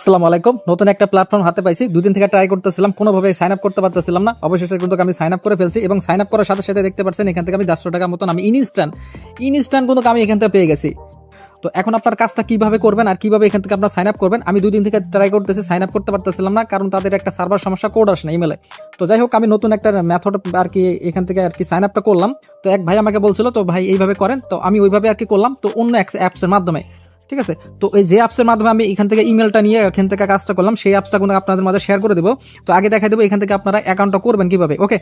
আসসালামু আলাইকুম। নতুন একটা প্ল্যাটফর্ম হাতে পাইছি, দুদিন থেকে ট্রাই করতেছিলাম, কোনোভাবে সাইন আপ করতে পারতেছিলাম না। অবশেষে কিন্তু আমি সাইন আপ করে ফেলছি এবং সাইন আপ করার সাথে সাথে দেখতে পাচ্ছেন এখান থেকে আমি 400 টাকা মতন আমি ইনস্ট্যান্ট কিন্তু আমি এখান থেকে পেয়ে গেছি। তো এখন আপনার কাজটা কিভাবে করবেন আর কিভাবে এখান থেকে আপনার সাইন আপ করবেন, আমি দুদিন থেকে ট্রাই করতেছি, সাইন আপ করতে পারতেছিলাম না, কারণ তাদের একটা সার্ভার সমস্যা, কোড আসে না ইমেলে। তো যাই হোক, আমি নতুন একটা মেথড আর কি এখান থেকে আর কি সাইন আপটা করলাম। তো এক ভাই আমাকে বলছিল, তো ভাই এইভাবে করেন, তো আমি ওইভাবে আর কি করলাম, তো অন্য অ্যাপসের মাধ্যমে। ঠিক আছে, তো এই যে অ্যাপসের মাধ্যমে আমি এখান থেকে ইমেলটা নিয়ে এখান থেকে কাজটা করলাম, সেই অ্যাপসটা কিন্তু আপনাদের মাঝে শেয়ার করে দেবো। তো আগে দেখাই দেবো এখান থেকে আপনারা অ্যাকাউন্টটা করবেন কিভাবে। ওকে,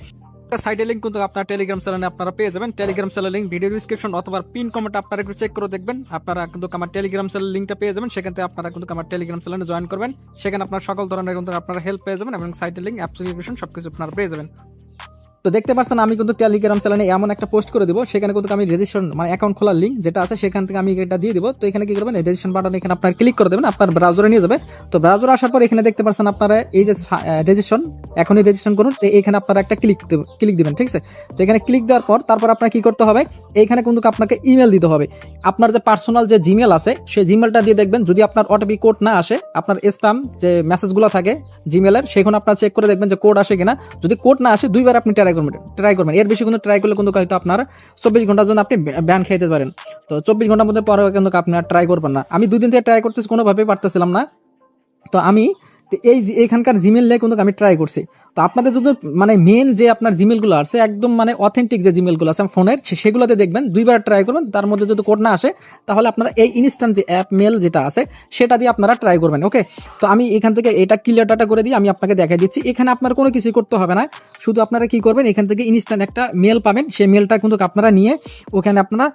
সাইডের লিঙ্ক কিন্তু আপনার টেলিগ্রাম চ্যানেলে আপনারা পেয়ে যাবেন। Telegram channel link video description অথবা পিন কমেন্ট আপনারা একটু চেক করে দেখবেন। আপনারা কিন্তু আমার টেলিগ্রাম চ্যানেল লিঙ্কটা পেয়ে যাবেন, সেখান থেকে আপনারা কিন্তু আমার টেলিগ্রাম চ্যানেলে জয়েন করবেন। সেখানে আপনার সকল ধরনের কিন্তু আপনারা হেল্প পেয়ে যাবেন এবং সাইডের লিঙ্ক অ্যাপ্লিকেশন সবকিছু আপনারা পেয়ে যাবেন। তো দেখতে পাচ্ছেন আমি কিন্তু টেলিগ্রাম চ্যানেলে এমন একটা পোস্ট করে দিব, সেখানে কিন্তু আমি রেজিস্ট্রেশন মানে অ্যাকাউন্ট খোলার লিঙ্ক যেটা আছে সেখান থেকে আমি এটা দিয়ে দিব। তো এখানে কি করবেন, রেজিস্ট্রেশন বাটন এখানে আপনার ক্লিক করে দেবেন, আপনার ব্রাউজারে নিয়ে যাবে। তো ব্রাউজারে আসার পর এখানে দেখতে পাচ্ছেন আপনারা এই যে রেজিস্ট্রেশন, এখনই রেজিস্ট্রেশন করুন। তো এখানে আপনারা একটা ক্লিক দিবেন। ঠিক আছে, তো এখানে ক্লিক দেওয়ার পর তারপর আপনার কি করতে হবে, এইখানে কিন্তু আপনাকে ইমেল দিতে হবে। আপনার যে পার্সোনাল যে জিমেল আছে সেই জিমেলটা দিয়ে দেখবেন, যদি আপনার ওটিপি কোড না আসে, আপনার স্প্যাম যে মেসেজগুলো থাকে জিমেলের সেখানে আপনার চেক করে দেখবেন যে কোড আসে কিনা। যদি কোড না আসে দুইবার আপনি ট্রাই করবেন। এর বেশি কিন্তু ট্রাই করলে কিন্তু হয়তো আপনার 24 ঘন্টার জন্য আপনি ব্যান খেতে পারেন। তো 24 ঘন্টার মধ্যে পরে কিন্তু আপনি ট্রাই করবেন না। আমি দুদিন থেকে ট্রাই করতেছি, কোনোভাবেই পারতেছিলাম না। তো আমি এইখানকার জিমেল নিয়ে কিন্তু আমি ট্রাই করছি। তো আপনাদের যদি মানে মেন যে আপনার জিমেলগুলো আছে একদম মানে অথেন্টিক যে জিমেলগুলো আছে ফোনের, সেগুলোতে দেখবেন দুইবার ট্রাই করবেন, তার মধ্যে যদি কোড না আসে তাহলে আপনারা এই ইনস্ট্যান্ট যে অ্যাপ মেল যেটা আছে সেটা দিয়ে আপনারা ট্রাই করবেন। ওকে, তো আমি এখান থেকে এটা ক্লিয়ার ডাটা করে দিয়ে আমি আপনাকে দেখাই দিচ্ছি। এখানে আপনার কোনো কিছু করতে হবে না, শুধু আপনারা কি করবেন, এখান থেকে ইনস্ট্যান্ট একটা মেল পাবেন, সেই মেলটা কিন্তু আপনারা নিয়ে ওখানে আপনারা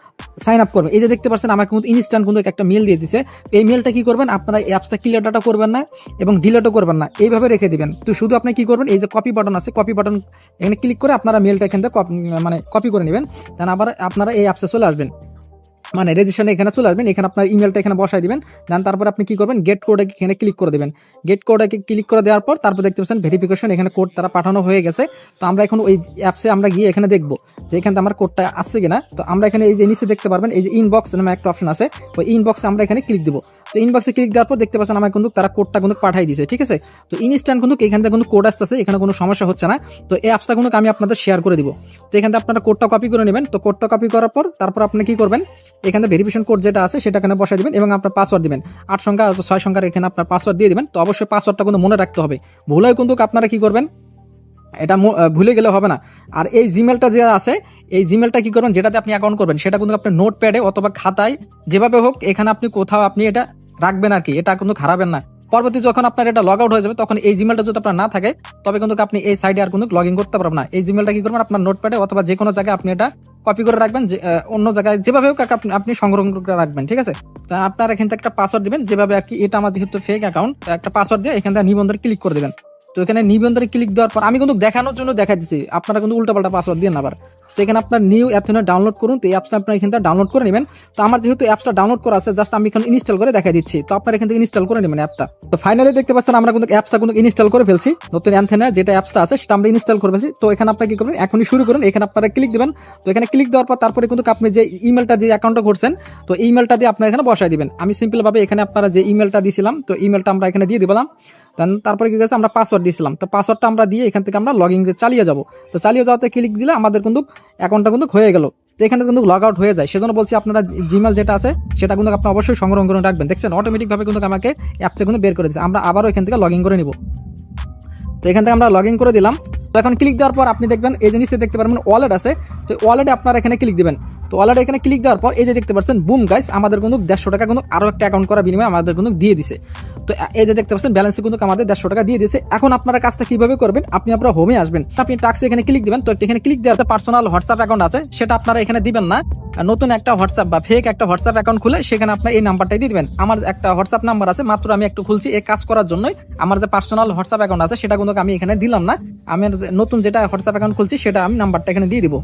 সাইন আপ করবেন। এই যে দেখতে পাচ্ছেন আমাকে কিন্তু ইনস্ট্যান্ট কিন্তু একটা মেল দিয়ে দিচ্ছে। এই মেলটা কি করবেন, আপনারা অ্যাপসটা ক্লিয়ার ডাটা করবেন না এবং ডিলিটও করবেন না, এইভাবে রেখে দিবেন। তো শুধু আপনি কি করবেন, এই যে কপি বাটন আছে, কপি বাটন এখানে ক্লিক করে আপনারা মেলটা এখান থেকে মানে কপি করে নেবেন। দেন আবার আপনারা এই অ্যাপসে চলে আসবেন, মানে রেজিস্ট্রেশনে এখানে চলে আসবেন, এখানে আপনার ইমেলটা এখানে বসাই দিবেন। দেন তারপর আপনি কি করবেন, গেট কোডে এখানে ক্লিক করে দেবেন। গেট কোডে ক্লিক করে দেওয়ার পর তারপর দেখতে পাচ্ছেন ভেরিফিকেশন, এখানে কোড তারা পাঠানো হয়ে গেছে। তো আমরা এখন ওই অ্যাপসে আমরা গিয়ে এখানে দেখবো যে এখানে আমার কোডটা আসছে কিনা। তো আমরা এখানে এই যে নিচে দেখতে পারবেন এই যে ইনবক্স নামে একটা অপশন আছে, ওই ইনবক্সে আমরা এখানে ক্লিক দিব। তো ইনবক্সে ক্লিক দেওয়ার পর দেখতে পাচ্ছেন আমার কিন্তু তারা কোডটা কিন্তু পাঠাই দিয়েছে। ঠিক আছে, তো ইনস্ট্যান্ট কিন্তু এখান থেকে কিন্তু কোড আসতেছে, এখানে কোনো সমস্যা হচ্ছে না। তো এই অ্যাপসটা কিন্তু আমি আপনাদের শেয়ার করে দিব। তো এখান থেকে আপনারা কোডটা কপি করে নেবেন। তো কোডটা কপি করার পর তারপর আপনি কি করবেন, এখানে ভেরিফিকেশন কোড যেটা আছে সেটা এখানে বসাই দিবেন এবং আপনার পাসওয়ার্ড দিবেন। 8 সংখ্যা 6 সংখ্যার এখানে আপনার পাসওয়ার্ড দিয়ে দিবেন। তো অবশ্যই পাসওয়ার্ডটা কিন্তু মনে রাখতে হবে, ভুলেও কিন্তু আপনারা কি করবেন, এটা ভুলে গেলে হবে না। আর এই জিমেলটা যে আছে, এই জিমেলটা কি করবেন, যেটাতে আপনি অ্যাকাউন্ট করবেন সেটা কিন্তু আপনি নোটপ্যাডে অথবা খাতায় যেভাবে হোক এখানে আপনি কোথাও আপনি এটা রাখবেন আর কি, এটা কিন্তু হারাবেন না। পরবর্তী যখন আপনার এটা লগ আউট হয়ে যাবে তখন এই জিমেলটা যদি আপনার না থাকে তবে কিন্তু আপনি এই সাইডে আর কিন্তু লগ ইন করতে পারবেন না। এই জিমেলটা কি করবেন, আপনার নোটপ্যাডে অথবা যে কোনো জায়গায় আপনি এটা কপি করে রাখবেন, যে অন্য জায়গায় যেভাবে হোক আপনি সংগ্রহ করে রাখবেন। ঠিক আছে, তো আপনার এখান থেকে একটা পাসওয়ার্ড দিবেন, যেভাবে আর কি, এটা আমার যেহেতু ফেক অ্যাকাউন্ট, একটা পাসওয়ার্ড দিয়ে এখান থেকে নিবন্ধনে ক্লিক করে দেবেন। তো এখানে নিবন্ধনে ক্লিক দেওয়ার পর আমি কিন্তু দেখানোর জন্য দেখা দিচ্ছি, আপনারা কিন্তু উল্টাপাল্টা পাসওয়ার্ড দিয়ে না আবার। তো এখানে আপনার নিউ অ্যাপটা ডাউনলোড করুন। তো এই অ্যাপসটা আপনার এখান থেকে ডাউনলোড করে নেবেন। তো আমার যেহেতু অ্যাপসটা ডাউনলোড করা আছে, জাস্ট আমি এখানে ইনস্টল করে দেখাই দিচ্ছি। তো আপনার এখান থেকে ইনস্টল করে নেবেন অ্যাপটা। তো ফাইনালি দেখতে পাচ্ছেন আমরা কিন্তু অ্যাপসটা কিন্তু ইনস্টল করে ফেলছি। নতুন অ্যান্থেনা যেটা অ্যাপসটা আছে সেটা আমরা ইনস্টল করে ফেলছি। তো এখানে আপনারা কি করবেন, এখনই শুরু করুন। এখানে আপনারা ক্লিক দিবেন। তো এখানে ক্লিক দেওয়ার পর তারপরে কিন্তু আপনি যে ইমেলটা যে অ্যাকাউন্টটা করছেন, তো ইমেলটা দিয়ে আপনারা এখানে বসাই দিবেন। আমি সিম্পল ভাবে এখানে আপনারা যে ইমেলটা দিয়েছিলাম, তো ইমেলটা আমরা এখানে দিয়ে দিলাম। দেন তারপরে কি করেছে, আমরা পাসওয়ার্ড দিয়েছিলাম। তো পাসওয়ার্ডটা আমরা দিয়ে এখান থেকে আমরা লগ ইন চালিয়ে যাবো। তো চালিয়ে যাওয়াতে ক্লিক দিলে আমাদের কিন্তু অ্যাকাউন্টটা কিন্তু হয়ে গেল। তো এখানে কিন্তু লগ আউট হয়ে যায়। সেজন্য বলছি আপনারা জিমেল যেটা আছে সেটা কিন্তু আপনি অবশ্যই সংগ্রহ করে রাখবেন। দেখছেন অটোমেটিক ভাবে কিন্তু আমাকে অ্যাপটা কিন্তু বের করে দিচ্ছে। আমরা আবারও এখান থেকে লগ ইন করে নিব। তো এখান থেকে আমরা লগ ইন করে দিলাম। তো এখন ক্লিক দেওয়ার পর আপনি দেখবেন এই যে নিচে দেখতে পারবেন ওয়ালেট আছে। তো ওয়ালেটে আপনারা এখানে ক্লিক দিবেন। তো ওয়ালেটে এখানে ক্লিক দেওয়ার পর এই যে দেখতে পাচ্ছেন, বুম গাইস, আমাদের কিন্তু 150 টাকা কিন্তু আরো একটা অ্যাকাউন্ট করার বিনিময়ে আমাদের কিন্তু দিয়ে দিছে। তো এই যে দেখতে পাচ্ছেন ব্যালেন্সে কিন্তু আমাদের 150 টাকা দিয়ে দিয়েছে। এখন আপনারা কাজটা কিভাবে করবেন, আপনি আপনার হোমে আসবেন, আপনি টাক্সে এখানে ক্লিক দিবেন। তো এখানে ক্লিক দেওয়ার পার্সোনাল হোয়াটসঅ্যাপ অ্যাকাউন্ট আছে সেটা আপনারা এখানে দিবেন না, নতুন একটা হোয়াটসঅ্যাপ বা ফেক একটা হোয়াটসঅ্যাপ অ্যাকাউন্ট খুলে সেখানে আপনার এই নাম্বারটাই দিয়ে দিবেন। আমার একটা হোয়াটসঅ্যাপ নাম্বার আছে, মাত্র আমি একটু খুলছি এই কাজ করার জন্যই। আমার যে পার্সোনাল হোয়াটসঅ্যাপ অ্যাকাউন্ট আছে সেটা কিন্তু আমি এখানে দিলাম না, আমি নতুন যেটা হোয়াটসঅ্যাপ অ্যাকাউন্ট খুলছি সেটা আমি নাম্বারটা এখানে দিয়ে দিব।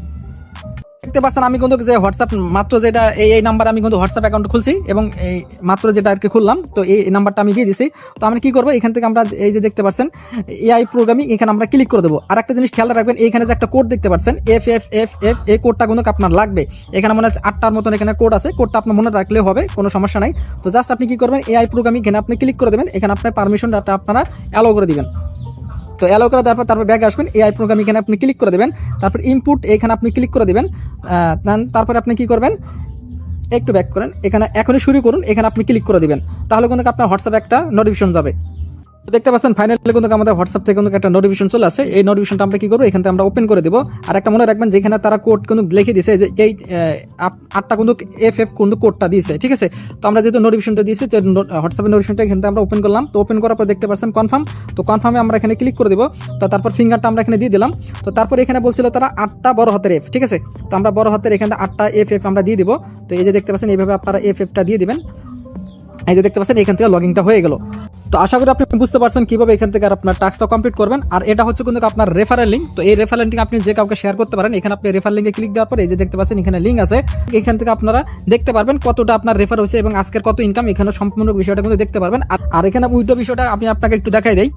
দেখতে পাচ্ছেন আমি কিন্তু যে হোয়াটসঅ্যাপ মাত্র যেটা এই নাম্বার আমি কিন্তু হোয়াটসঅ্যাপ অ্যাকাউন্ট খুলছি এবং এই মাত্র যেটা আর কি খুললাম, তো এই নাম্বারটা আমি দিয়ে দিছি। তো আমরা কি করবো, এখান থেকে আমরা এই যে দেখতে পাচ্ছেন এআই প্রোগ্রামিং, এখানে আমরা ক্লিক করে দেবো। আর একটা জিনিস খেয়াল রাখবেন, এখানে যে একটা কোড দেখতে পাচ্ছেন FFFF, এই কোডটা কিন্তু আপনার লাগবে। এখানে মনে হচ্ছে 8টার মতন এখানে কোড আছে, কোডটা আপনি মনে রাখলে হবে, কোনো সমস্যা নাই। তো জাস্ট আপনি কি করবেন, এআই প্রোগ্রামিং এখানে আপনি ক্লিক করে দেবেন, এখানে আপনার পারমিশনটা আপনারা অ্যালাউ করে দিবেন। তো অ্যালাউ করে দেওয়ার পর তারপর ব্যাগে আসবেন, এআই প্রোগ্রাম এখানে আপনি ক্লিক করে দেবেন, তারপর ইনপুট এখানে আপনি ক্লিক করে দিবেন। তারপরে আপনি কি করবেন, একটু ব্যাক করেন, এখানে এখনই শুরু করুন, এখানে আপনি ক্লিক করে দিবেন, তাহলে কিন্তু আপনার হোয়াটসঅ্যাপে একটা নোটিফিকেশন যাবে। তো দেখতে পাচ্ছেন ফাইনালি কিন্তু আমাদের হোয়াটসঅ্যাপ থেকে কিন্তু একটা নোটিফিকেশন চলে আসে। এই নোটিফিকেশনটা আমরা কি করবো, এখান থেকে আমরা ওপেন করে দিব। আর একটা মনে রাখবেন, যেখানে তারা কোড কিন্তু লিখে দিয়েছে যে এই 8টা কিন্তু FF কিন্তু কোডটা দিয়েছে, ঠিক আছে। তো আমরা যেহেতু নোটিফিকেশনটা দিয়েছি, তো হোয়াটসঅ্যাপের নোটিফিকেশনটা এখান থেকে আমরা ওপেন করলাম। তো ওপেন করার পর দেখতে পাচ্ছেন কনফার্ম, তো কনফার্মে আমরা এখানে ক্লিক করে দিব। তো তারপর ফিঙ্গারটা আমরা এখানে দিয়ে দিলাম। তো তারপর এখানে বলছিল তারা 8টা বড় হাতের F, ঠিক আছে। তো আমরা বড় হাতের এখানে 8টা FF আমরা দিয়ে দিব। তো এই যে দেখতে পাচ্ছেন এইভাবে আপনারা FFটা দিয়ে দিবেন। এই যে দেখতে পাচ্ছেন এখান থেকে লগইনটা হয়ে গেল। তো আশা করি আপনি বুঝতে পারছেন কিভাবে এখান থেকে আপনার টাস্কটা কমপ্লিট করবেন। আর এটা হচ্ছে কিন্তু আপনার রেফারেল লিঙ্ক। তো এই রেফারেল লিঙ্ক আপনি যে কাউকে শেয়ার করতে পারেন। এখানে আপনি রেফারেল লিঙ্কে ক্লিক দেওয়ার পর এই যে দেখতে পাচ্ছেন এখানে লিঙ্ক আছে, এখান থেকে আপনারা দেখতে পারবেন কতটা আপনার রেফার হয়েছে এবং আজকের কত ইনকাম, এখানে সম্পূর্ণ বিষয়টা কিন্তু দেখতে পারবেন। আর এখানে উইড্রো বিষয়টা আমি আপনাকে একটু দেখাই দেই।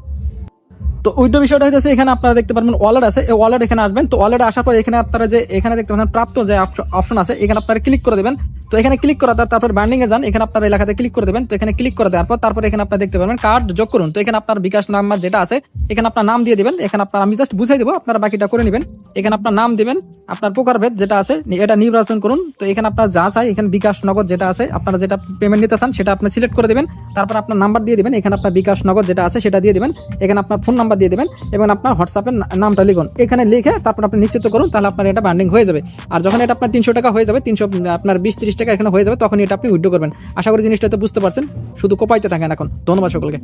তো উইড্রো বিষয়টা হচ্ছে এখানে আপনারা দেখতে পারবেন ওয়ালেট আছে, এই ওয়ালেট এখানে আসবেন। তো ওয়ালেটে আসার পর এখানে আপনারা যে এখানে দেখতে পাচ্ছেন প্রাপ্ত যে অপশন আছে, এখানে আপনারা ক্লিক করে দেবেন। তো এখানে ক্লিক করা তারপর বার্নিং এ যান, এখানে আপনার এলাকাতে ক্লিক করে দেবেন। তো এখানে ক্লিক করে দেওয়ার পর তারপর এখানে আপনারা দেখতে পারবেন কার্ড যোগ করুন। তো এখানে আপনার বিকাশ নাম্বার যেটা আছে, এখানে আপনার নাম দিয়ে দিবেন। এখানে আপনার আমি জাস্ট বুঝাই দেবো, আপনারা বাকিটা করে নেবেন। এখানে আপনার নাম দিবেন, আপনার প্রকারভেদ যেটা আছে এটা নির্বাচন করুন। তো এখানে আপনার যা চাই, এখানে বিকাশ নগদ যেটা আছে, আপনারা যেটা পেমেন্ট নিতে চান সেটা আপনি সিলেক্ট করে দেবেন। তারপর আপনার নাম্বার দিয়ে দিবেন, এখানে আপনার বিকাশ নগদ যেটা আছে সেটা দিয়ে দিবেন। এখানে আপনার ফোন নাম্বার দিয়ে দিবেন এবং আপনার হোয়াটসঅ্যাপের নামটা লিখুন। এখানে লিখে তারপর আপনি নিশ্চিত করুন, তাহলে আপনার এটা বান্ডিং হয়ে যাবে। আর যখন এটা আপনার 300 টাকা হয়ে যাবে, 300 আপনার 20-30 টাকা এখানে হয়ে যাবে, তখন এটা আপনি উইথড্র করবেন। আশা করি জিনিসটা তো বুঝতে পারছেন, শুধু কোপাইতে থাকেন এখন। ধন্যবাদ সকলকে।